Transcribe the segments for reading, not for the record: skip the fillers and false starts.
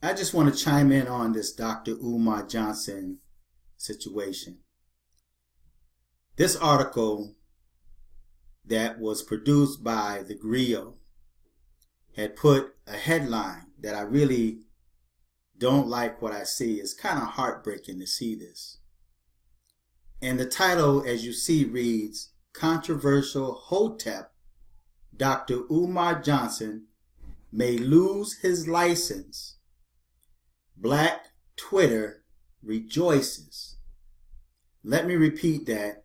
I just want to chime in on this Dr. Umar Johnson situation. This article that was produced by The Griot had put a headline that I really don't like what I see. It's kind of heartbreaking to see this. And the title, as you see, reads, Controversial Hotep Dr. Umar Johnson May Lose His License. Black Twitter Rejoices. Let me repeat that.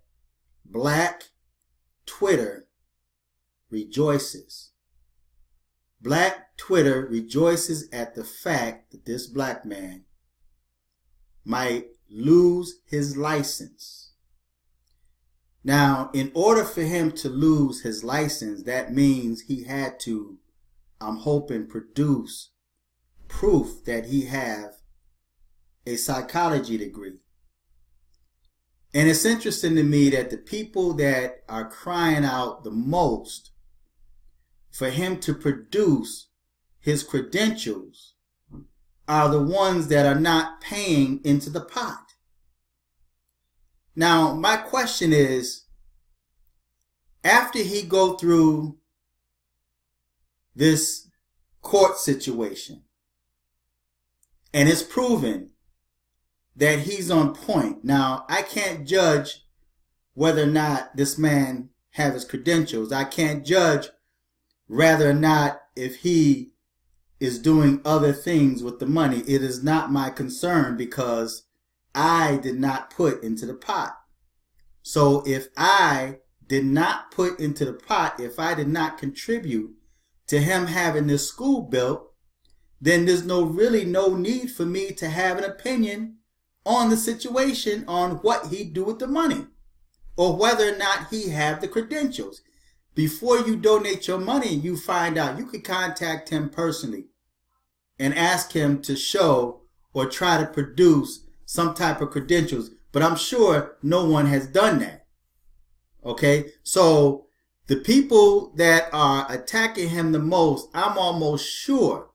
Black Twitter rejoices. Black Twitter rejoices at the fact that this black man might lose his license. Now, in order for him to lose his license, that means he had to, I'm hoping, produce proof that he have a psychology degree. And it's interesting to me that the people that are crying out the most for him to produce his credentials are the ones that are not paying into the pot. Now, my question is, after he go through this court situation, and it's proven that he's on point. Now, I can't judge whether or not this man have his credentials. I can't judge whether or not if he is doing other things with the money. It is not my concern because I did not put into the pot. So if I did not put into the pot, if I did not contribute to him having this school built, then there's really no need for me to have an opinion on the situation, on what he do with the money, or whether or not he have the credentials. Before you donate your money, you find out, you could contact him personally and ask him to show or try to produce some type of credentials. But I'm sure no one has done that. Okay, so the people that are attacking him the most, I'm almost sure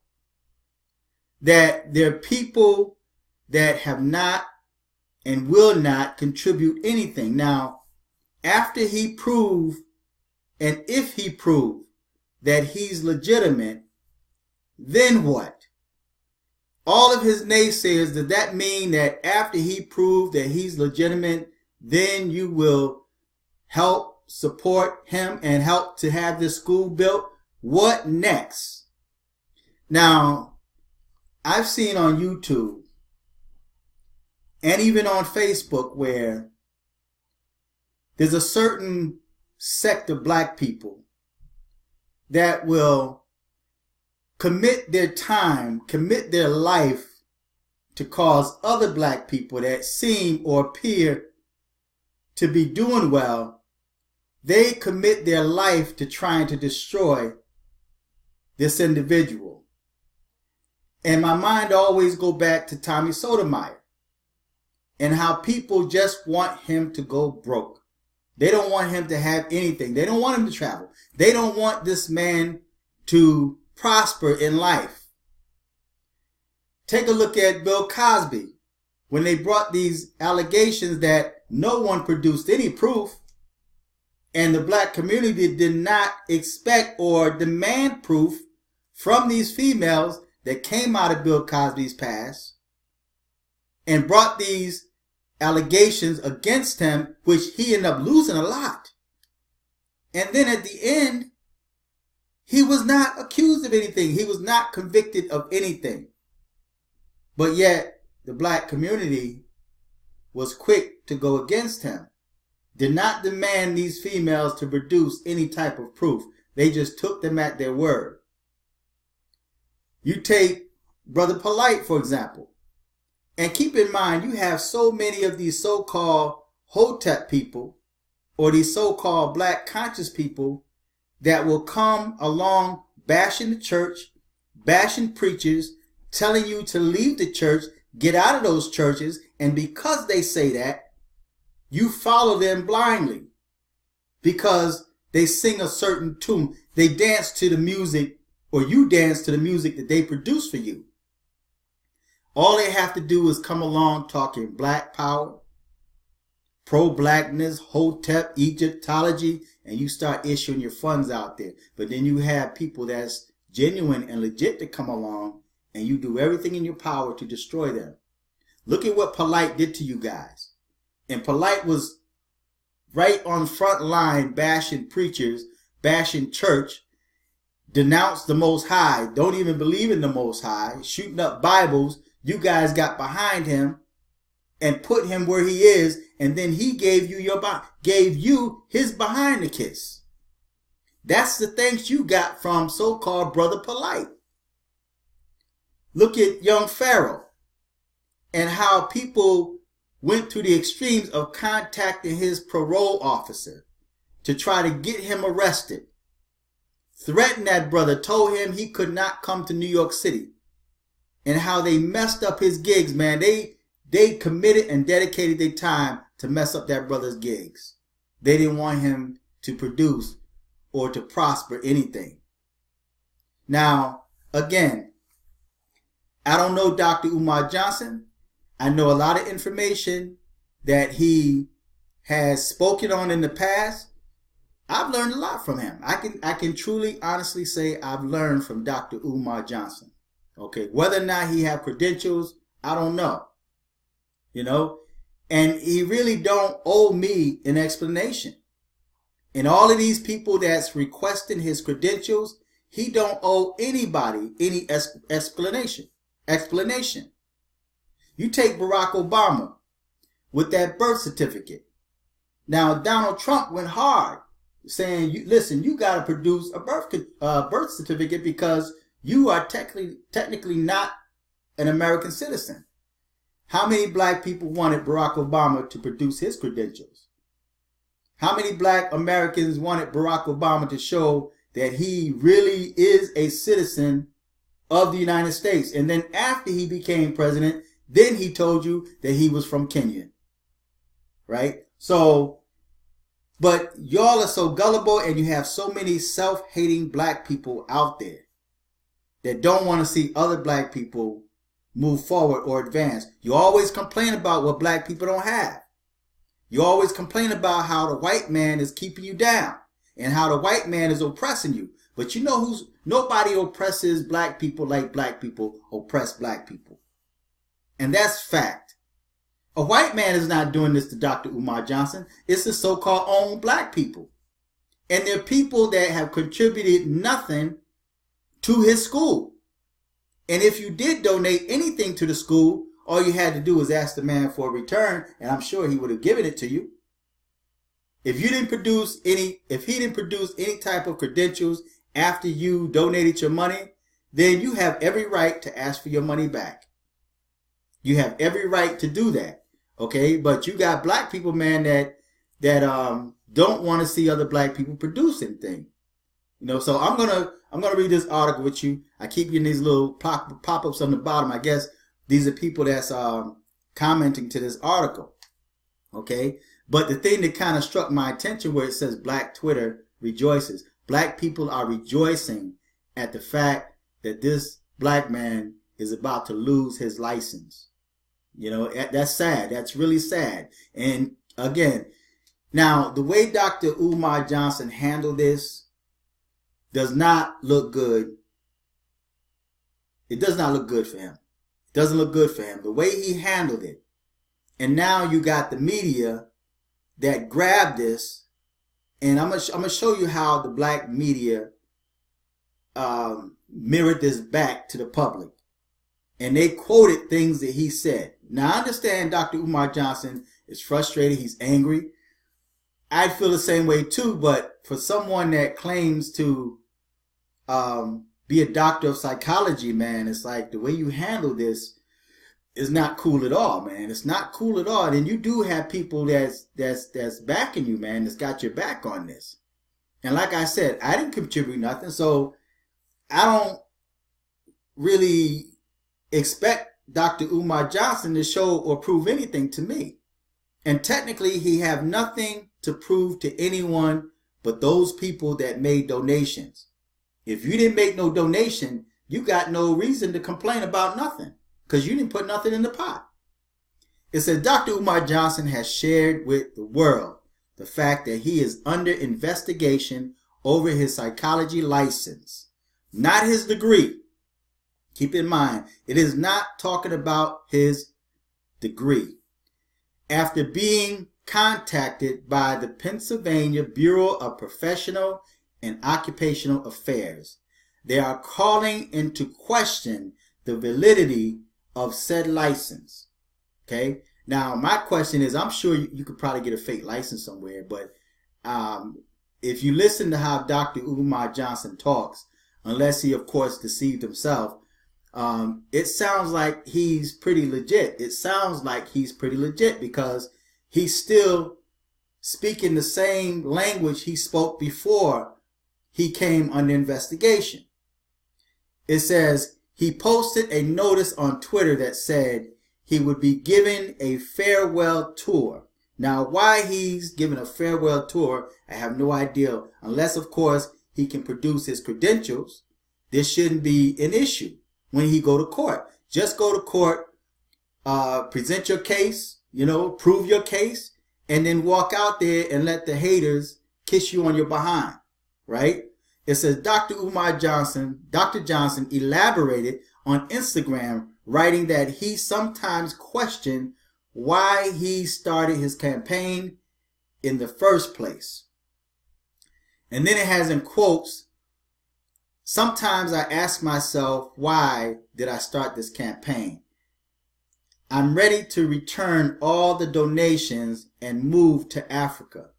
that they're people that have not and will not contribute anything. Now, after he prove, and if he prove that he's legitimate, then what? All of his naysayers, does that mean that after he proved that he's legitimate, then you will help support him and help to have this school built? What next? Now, I've seen on YouTube and even on Facebook where there's a certain sect of black people that will commit their time, commit their life to cause other black people that seem or appear to be doing well, they commit their life to trying to destroy this individual. And my mind always go back to Tommy Sotomayor and how people just want him to go broke. They don't want him to have anything. They don't want him to travel. They don't want this man to prosper in life. Take a look at Bill Cosby. When they brought these allegations that no one produced any proof, and the black community did not expect or demand proof from these females that came out of Bill Cosby's past and brought these allegations against him, which he ended up losing a lot. And then at the end, he was not accused of anything. He was not convicted of anything. But yet, the black community was quick to go against him. Did not demand these females to produce any type of proof. They just took them at their word. You take Brother Polite, for example. And keep in mind, you have so many of these so-called Hotep people or these so-called black conscious people that will come along bashing the church, bashing preachers, telling you to leave the church, get out of those churches. And because they say that, you follow them blindly because they sing a certain tune. They dance to the music, or you dance to the music that they produce for you. All they have to do is come along talking black power, pro-blackness, Hotep, Egyptology, and you start issuing your funds out there. But then you have people that's genuine and legit to come along, and you do everything in your power to destroy them. Look at what Polite did to you guys. And Polite was right on front line bashing preachers, bashing church, denounced the Most High, don't even believe in the Most High, shooting up Bibles. You guys got behind him and put him where he is, and then he gave you his behind the kiss. That's the thanks you got from so-called Brother Polite. Look at young Pharaoh and how people went to the extremes of contacting his parole officer to try to get him arrested. Threatened that brother, told him he could not come to New York City. And how they messed up his gigs, man. They committed and dedicated their time to mess up that brother's gigs. They didn't want him to produce or to prosper anything. Now, again, I don't know Dr. Umar Johnson. I know a lot of information that he has spoken on in the past. I've learned a lot from him. I can truly, honestly say I've learned from Dr. Umar Johnson. Okay, whether or not he have credentials, I don't know. You know, and he really don't owe me an explanation. And all of these people that's requesting his credentials, he don't owe anybody any explanation. You take Barack Obama with that birth certificate. Now, Donald Trump went hard saying, listen, you got to produce a birth certificate because you are technically not an American citizen. How many black people wanted Barack Obama to produce his credentials? How many black Americans wanted Barack Obama to show that he really is a citizen of the United States? And then after he became president, then he told you that he was from Kenya. Right? So, but y'all are so gullible, and you have so many self-hating black people out there that don't want to see other black people move forward or advance. You always complain about what black people don't have. You always complain about how the white man is keeping you down and how the white man is oppressing you. But you know nobody oppresses black people like black people oppress black people. And that's fact. A white man is not doing this to Dr. Umar Johnson. It's the so-called own black people. And they're people that have contributed nothing to his school. And if you did donate anything to the school, all you had to do was ask the man for a return, and I'm sure he would have given it to you. If he didn't produce any type of credentials after you donated your money, then you have every right to ask for your money back. You have every right to do that. Okay, but you got black people, man, that don't want to see other black people produce anything. You know, so I'm gonna read this article with you. I keep getting these little pop-ups on the bottom. I guess these are people that's commenting to this article. Okay, but the thing that kind of struck my attention where it says Black Twitter rejoices. Black people are rejoicing at the fact that this black man is about to lose his license. You know, that's sad. That's really sad. And again, now the way Dr. Umar Johnson handled this does not look good. It does not look good for him. It doesn't look good for him. The way he handled it. And now you got the media that grabbed this. And I'm gonna show you how the black media mirrored this back to the public. And they quoted things that he said. Now, I understand Dr. Umar Johnson is frustrated. He's angry. I'd feel the same way too. But for someone that claims to be a doctor of psychology, man, it's like the way you handle this is not cool at all, man. It's not cool at all. And you do have people that's backing you, man, that's got your back on this. And like I said, I didn't contribute nothing. So I don't really expect Dr. Umar Johnson to show or prove anything to me. And technically, he have nothing to prove to anyone but those people that made donations. If you didn't make no donation, you got no reason to complain about nothing. because you didn't put nothing in the pot. It says Dr. Umar Johnson has shared with the world the fact that he is under investigation over his psychology license, not his degree. Keep in mind, it is not talking about his degree. After being contacted by the Pennsylvania Bureau of Professional and Occupational Affairs, they are calling into question the validity of said license. Okay. Now, my question is, I'm sure you could probably get a fake license somewhere, but if you listen to how Dr. Umar Johnson talks, unless he, of course, deceived himself, it sounds like he's pretty legit. It sounds like he's pretty legit because he's still speaking the same language he spoke before he came under investigation. It says he posted a notice on Twitter that said he would be giving a farewell tour. Now, why he's giving a farewell tour, I have no idea. Unless, of course, he can produce his credentials, this shouldn't be an issue when he go to court. Just go to court, present your case, prove your case, and then walk out there and let the haters kiss you on your behind, right? It says Dr. Johnson elaborated on Instagram, writing that he sometimes questioned why he started his campaign in the first place. And then it has in quotes, sometimes I ask myself, why did I start this campaign? I'm ready to return all the donations and move to Africa.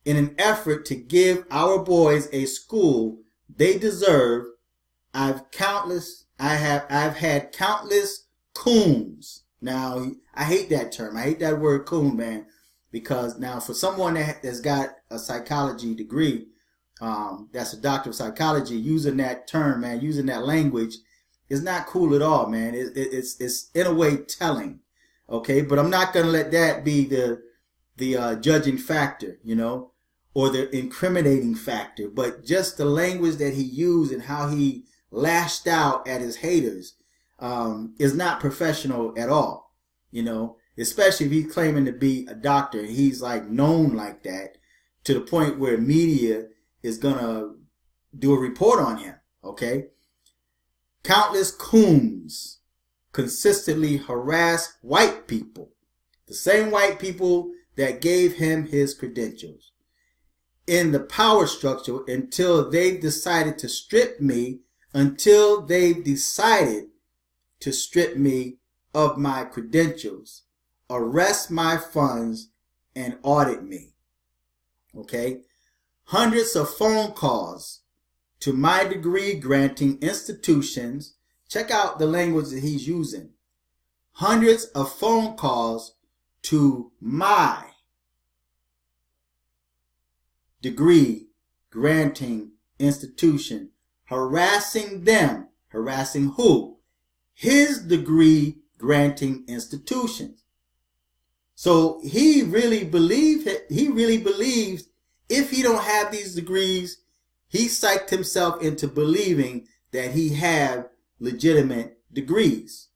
In an effort to give our boys a school they deserve, I've had countless coons. Now, I hate that term. I hate that word coon, man, because now for someone that's got a psychology degree, that's a doctor of psychology, using that term, man, using that language is not cool at all, man. It's in a way telling, okay? But I'm not going to let that be the judging factor, or the incriminating factor, but just the language that he used and how he lashed out at his haters is not professional at all, especially if he's claiming to be a doctor and he's like known like that to the point where media is going to do a report on him, okay? Countless coons consistently harass white people, the same white people that gave him his credentials, in the power structure until they've decided to strip me of my credentials, arrest my funds, and audit me. Okay? Hundreds of phone calls to my degree granting institutions. Check out the language that he's using. Hundreds of phone calls to my degree granting institution, harassing them. Harassing who? His degree granting institutions. So he really believes if he don't have these degrees, he psyched himself into believing that he have legitimate degrees.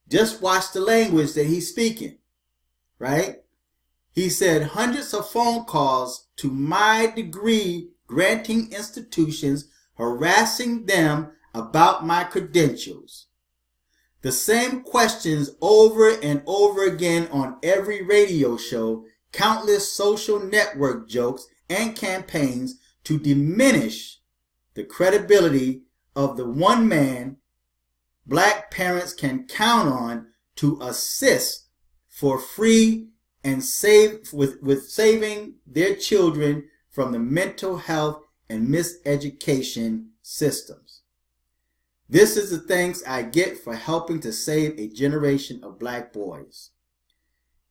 Just watch the language that he's speaking, right? He said hundreds of phone calls to my degree granting institutions, harassing them about my credentials. The same questions over and over again on every radio show, countless social network jokes and campaigns to diminish the credibility of the one man black parents can count on to assist for free and saving their children from the mental health and miseducation systems. This is the thanks I get for helping to save a generation of black boys.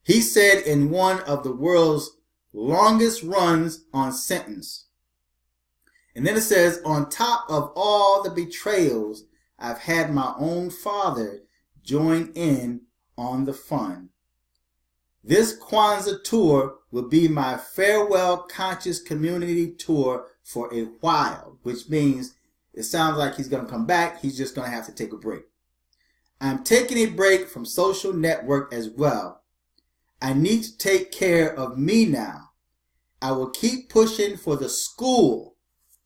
He said in one of the world's longest runs on sentence. And then it says, on top of all the betrayals, I've had my own father join in on the fun. This Kwanzaa tour will be my farewell conscious community tour for a while, which means it sounds like he's going to come back. He's just going to have to take a break. I'm taking a break from social network as well. I need to take care of me now. I will keep pushing for the school.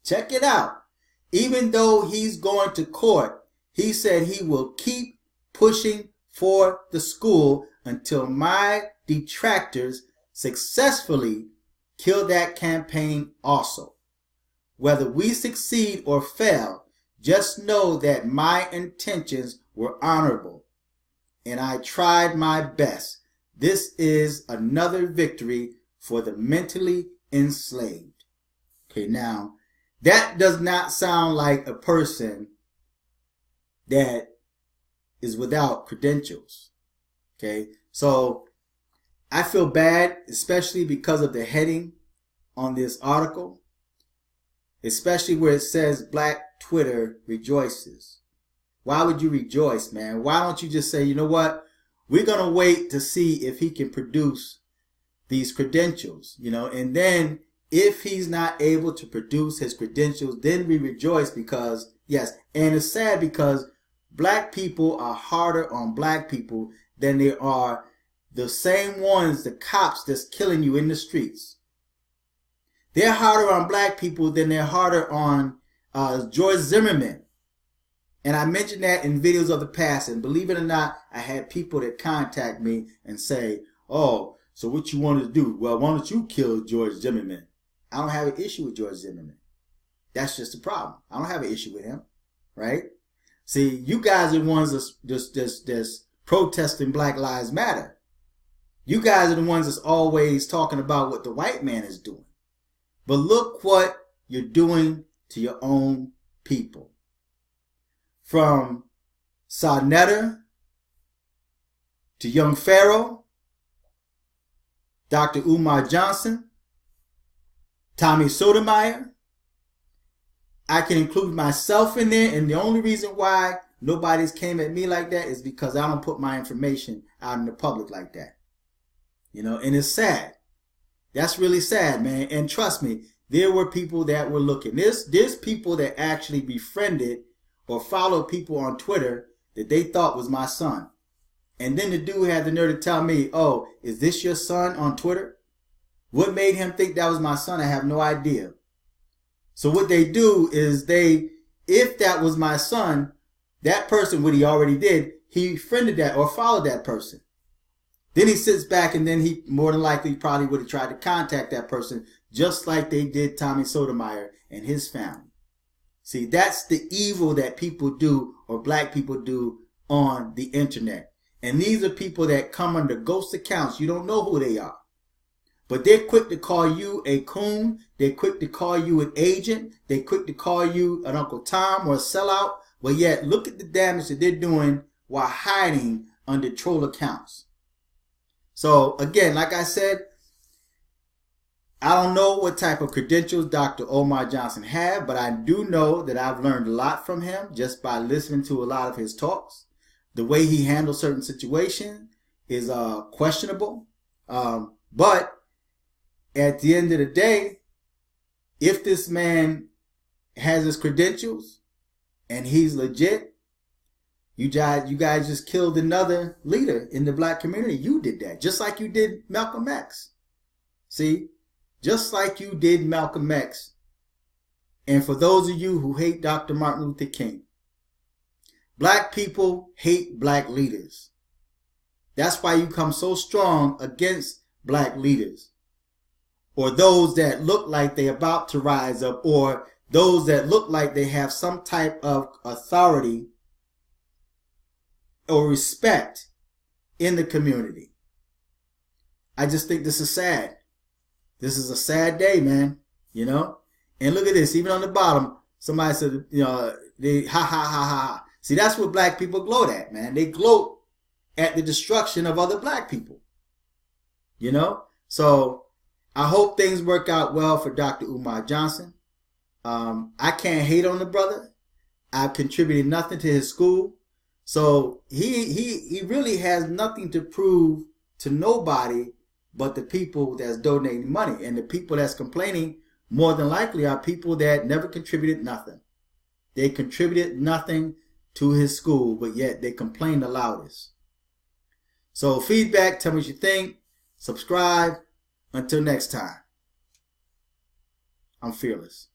Check it out. Even though he's going to court, he said he will keep pushing for the school until my detractors successfully kill that campaign also. Whether we succeed or fail, just know that my intentions were honorable and I tried my best. This is another victory for the mentally enslaved. Okay, now that does not sound like a person that is without credentials. Okay, so I feel bad, especially because of the heading on this article, especially where it says Black Twitter rejoices. Why would you rejoice, man? Why don't you just say, you know what? We're going to wait to see if he can produce these credentials, and then if he's not able to produce his credentials, then we rejoice because, yes, and it's sad because black people are harder on black people than they are the same ones, the cops that's killing you in the streets. They're harder on black people than they're harder on George Zimmerman. And I mentioned that in videos of the past, and believe it or not, I had people that contact me and say, oh, so what you wanted to do? Well, why don't you kill George Zimmerman? I don't have an issue with George Zimmerman. That's just the problem. I don't have an issue with him, right? See, you guys are the ones that's protesting Black Lives Matter. You guys are the ones that's always talking about what the white man is doing. But look what you're doing to your own people. From Sa Neter to Young Pharaoh, Dr. Umar Johnson, Tommy Sotomayor. I can include myself in there, and the only reason why nobody's came at me like that is because I don't put my information out in the public like that. And it's sad. That's really sad, man. And trust me, there were people that were looking. There's people that actually befriended or followed people on Twitter that they thought was my son. And then the dude had the nerve to tell me, oh, is this your son on Twitter? What made him think that was my son? I have no idea. So what they do is if that was my son, that person, what he already did, he friended that or followed that person. Then he sits back and then he more than likely probably would have tried to contact that person just like they did Tommy Sotomayor and his family. See, that's the evil that people do or black people do on the internet. And these are people that come under ghost accounts. You don't know who they are. But they're quick to call you a coon. They're quick to call you an agent. They're quick to call you an Uncle Tom or a sellout. But yet, look at the damage that they're doing while hiding under troll accounts. So, again, like I said, I don't know what type of credentials Dr. Umar Johnson had, but I do know that I've learned a lot from him just by listening to a lot of his talks. The way he handles certain situations is questionable. But at the end of the day, if this man has his credentials and he's legit, you guys just killed another leader in the black community. You did that, just like you did Malcolm X. See, just like you did Malcolm X. And for those of you who hate Dr. Martin Luther King, black people hate black leaders. That's why you come so strong against black leaders, or those that look like they're about to rise up, or those that look like they have some type of authority or respect in the community. I just think this is sad. This is a sad day, man. And look at this. Even on the bottom, somebody said, they ha ha ha ha. See, that's what black people gloat at, man. They gloat at the destruction of other black people. So I hope things work out well for Dr. Umar Johnson. I can't hate on the brother. I've contributed nothing to his school. So he really has nothing to prove to nobody but the people that's donating money. And the people that's complaining more than likely are people that never contributed nothing. They contributed nothing to his school, but yet they complain the loudest. So feedback, tell me what you think. Subscribe. Until next time, I'm fearless.